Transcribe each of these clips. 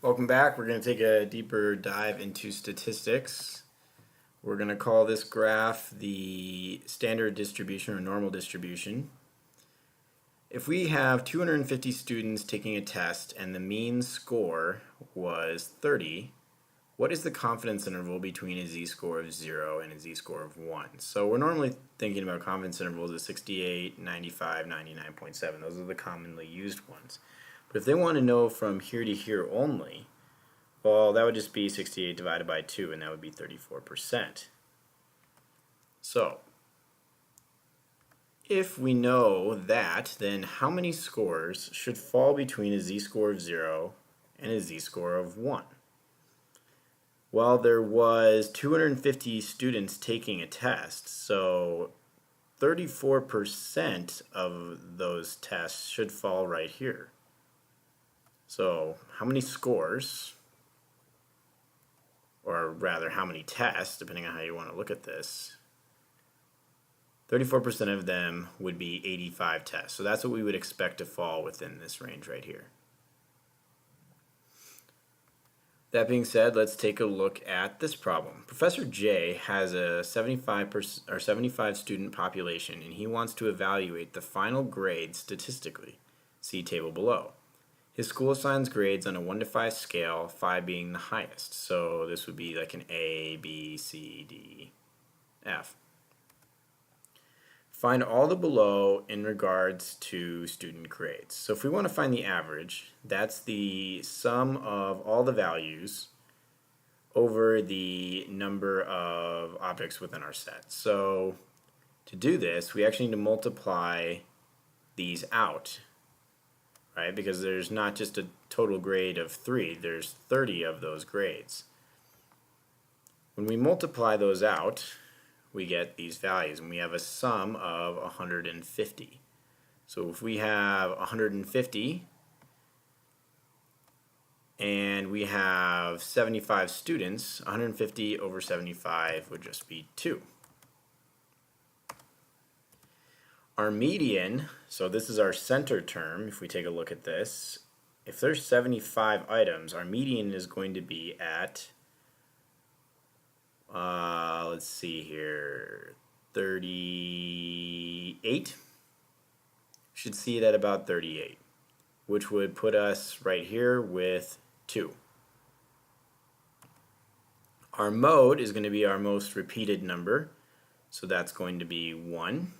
Welcome back. We're going to take a deeper dive into statistics. We're going to call this graph the standard distribution or normal distribution. If we have 250 students taking a test and the mean score was 30, what is the confidence interval between a z-score of 0 and a z-score of 1? So we're normally thinking about confidence intervals of 68, 95, 99.7. Those are the commonly used ones. But if they want to know from here to here only, well, that would just be 68 divided by 2, and that would be 34%. So, if we know that, then how many scores should fall between a z-score of 0 and a z-score of 1? Well, there was 250 students taking a test, so 34% of those tests should fall right here. So, how many scores, or rather how many tests, depending on how you want to look at this, 34% of them would be 85 tests. So that's what we would expect to fall within this range right here. That being said, let's take a look at this problem. Professor J has a 75 student population, and he wants to evaluate the final grade statistically. See table below. His school assigns grades on a 1 to 5 scale, 5 being the highest. So this would be like an A, B, C, D, F. Find all the below in regards to student grades. So if we want to find the average, that's the sum of all the values over the number of objects within our set. So to do this, we actually need to multiply these out, right? Because there's not just a total grade of 3, there's 30 of those grades. When we multiply those out, we get these values, and we have a sum of 150. So if we have 150 and we have 75 students, 150 over 75 would just be 2. Our median, so this is our center term, if we take a look at this, if there's 75 items, our median is going to be at let's see here, 38. Should see it at about 38, which would put us right here with 2. Our mode is going to be our most repeated number, so that's going to be 1.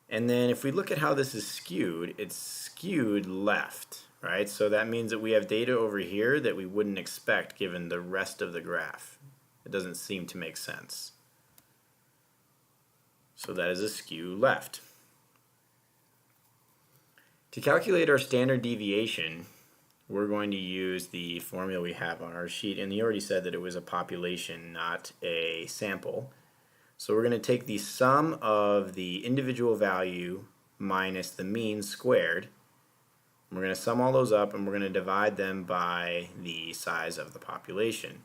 And then if we look at how this is skewed, it's skewed left, right? So that means that we have data over here that we wouldn't expect given the rest of the graph. It doesn't seem to make sense. So that is a skew left. To calculate our standard deviation, we're going to use the formula we have on our sheet, and you already said that it was a population, not a sample. So we're going to take the sum of the individual value minus the mean squared. We're going to sum all those up, and we're going to divide them by the size of the population.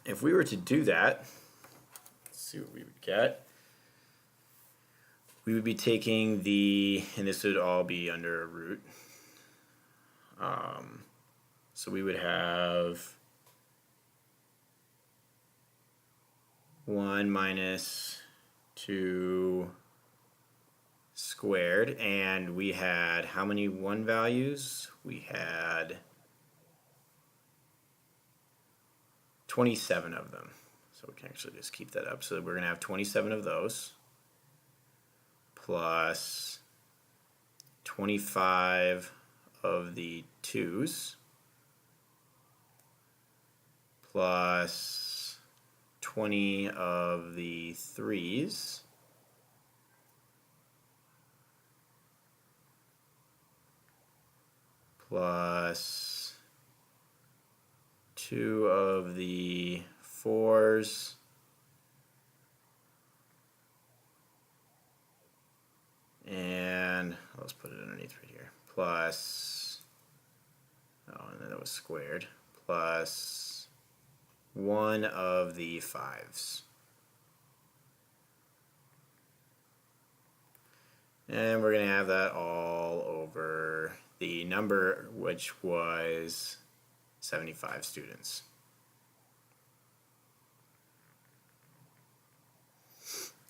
If we were to do that, let's see what we would get. We would be taking the, and this would all be under a root. So we would have 1 minus 2 squared, and we had how many 1 values? We had 27 of them. So we can actually just keep that up. So we're going to have 27 of those plus 25 of the 2s plus 20 of the 3s plus 2 of the 4s and let's put it underneath right here, plus, oh, and then it was squared, plus 1 of the 5s. And we're going to have that all over the number, which was 75 students.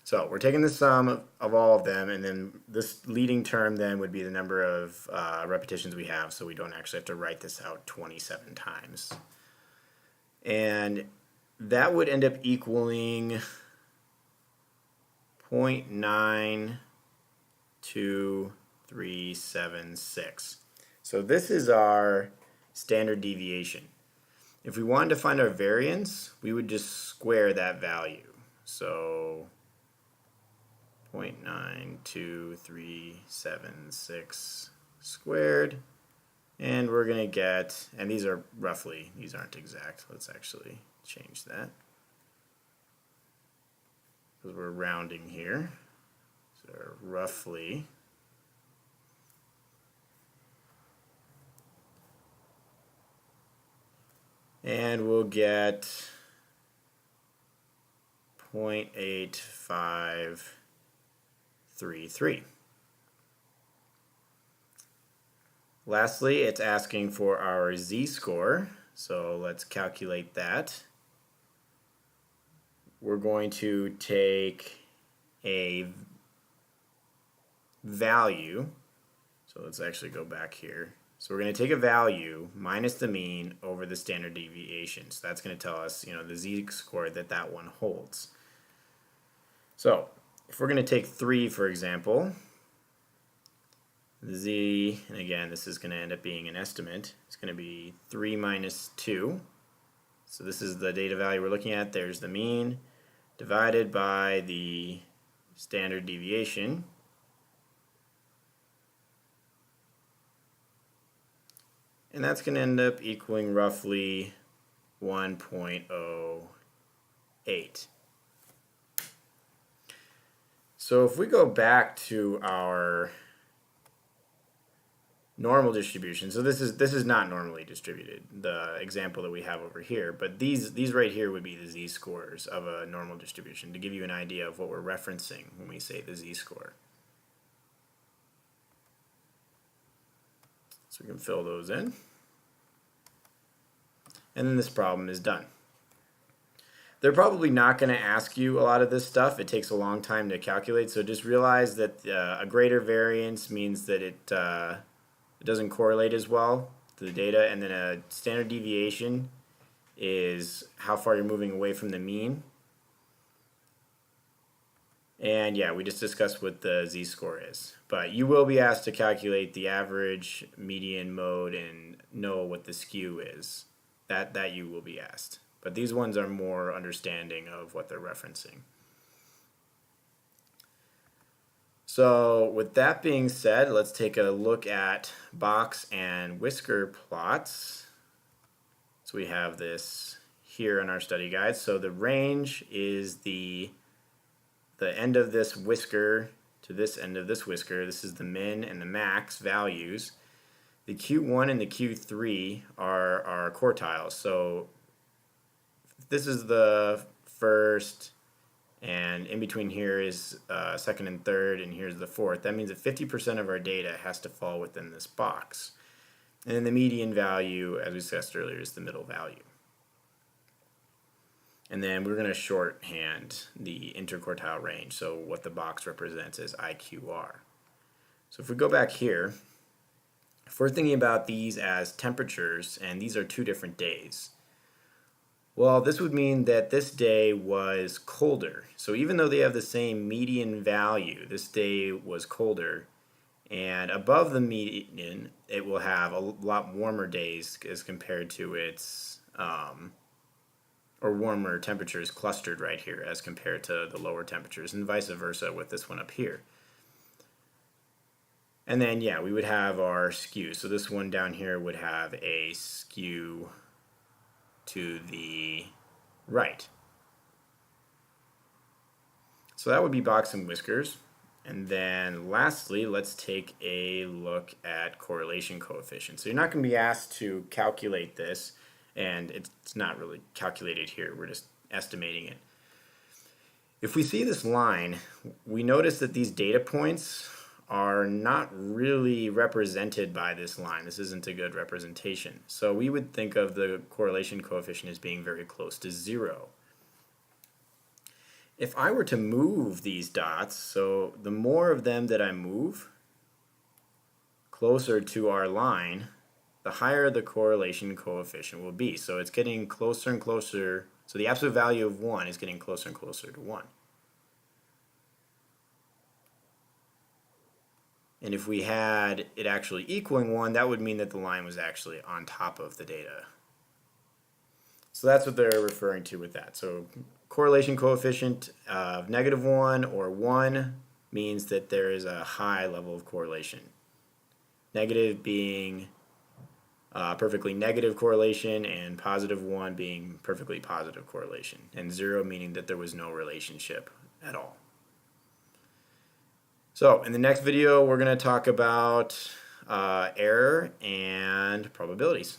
So we're taking the sum of all of them, and then this leading term then would be the number of repetitions we have, so we don't actually have to write this out 27 times. And that would end up equaling 0.92376. So this is our standard deviation. If we wanted to find our variance, we would just square that value. So 0.92376 squared, and we're going to get, and these are roughly, these aren't exact. Let's actually change that, because we're rounding here. So roughly, and we'll get 0.8533. Lastly, it's asking for our z-score, so let's calculate that. We're going to take a value, so let's actually go back here. So we're going to take a value minus the mean over the standard deviation. So that's going to tell us, the z-score that one holds. So if we're going to take 3, for example, the z, and again, this is going to end up being an estimate. It's going to be 3 minus 2. So this is the data value we're looking at. There's the mean divided by the standard deviation. And that's going to end up equaling roughly 1.08. So if we go back to our normal distribution, so this is not normally distributed, the example that we have over here, but these right here would be the z-scores of a normal distribution, to give you an idea of what we're referencing when we say the z-score. So we can fill those in. And then this problem is done. They're probably not going to ask you a lot of this stuff. It takes a long time to calculate, so just realize that a greater variance means that it doesn't correlate as well to the data, and then a standard deviation is how far you're moving away from the mean. And yeah, we just discussed what the z-score is. But you will be asked to calculate the average, median, mode, and know what the skew is. That you will be asked. But these ones are more understanding of what they're referencing. So with that being said, let's take a look at box and whisker plots. So we have this here in our study guide. So the range is the end of this whisker to this end of this whisker. This is the min and the max values. The Q1 and the Q3 are our quartiles. So this is the first, and in between here is second and third, and here's the fourth. That means that 50% of our data has to fall within this box. And then the median value, as we discussed earlier, is the middle value. And then we're going to shorthand the interquartile range, so what the box represents is IQR. So if we go back here, if we're thinking about these as temperatures, and these are 2 different days, well, this would mean that this day was colder. So even though they have the same median value, this day was colder. And above the median, it will have a lot warmer days as compared to its, or warmer temperatures clustered right here as compared to the lower temperatures, and vice versa with this one up here. And then, yeah, we would have our skew. So this one down here would have a skew to the right. So that would be box and whiskers. And then lastly, let's take a look at correlation coefficient. So you're not going to be asked to calculate this, and it's not really calculated here. We're just estimating it. If we see this line, we notice that these data points are not really represented by this line. This isn't a good representation. So we would think of the correlation coefficient as being very close to 0. If I were to move these dots, so the more of them that I move closer to our line, the higher the correlation coefficient will be. So it's getting closer and closer. So the absolute value of 1 is getting closer and closer to 1. And if we had it actually equaling 1, that would mean that the line was actually on top of the data. So that's what they're referring to with that. So correlation coefficient of -1 or 1 means that there is a high level of correlation. Negative being perfectly negative correlation, and +1 being perfectly positive correlation, and 0 meaning that there was no relationship at all. So in the next video, we're going to talk about error and probabilities.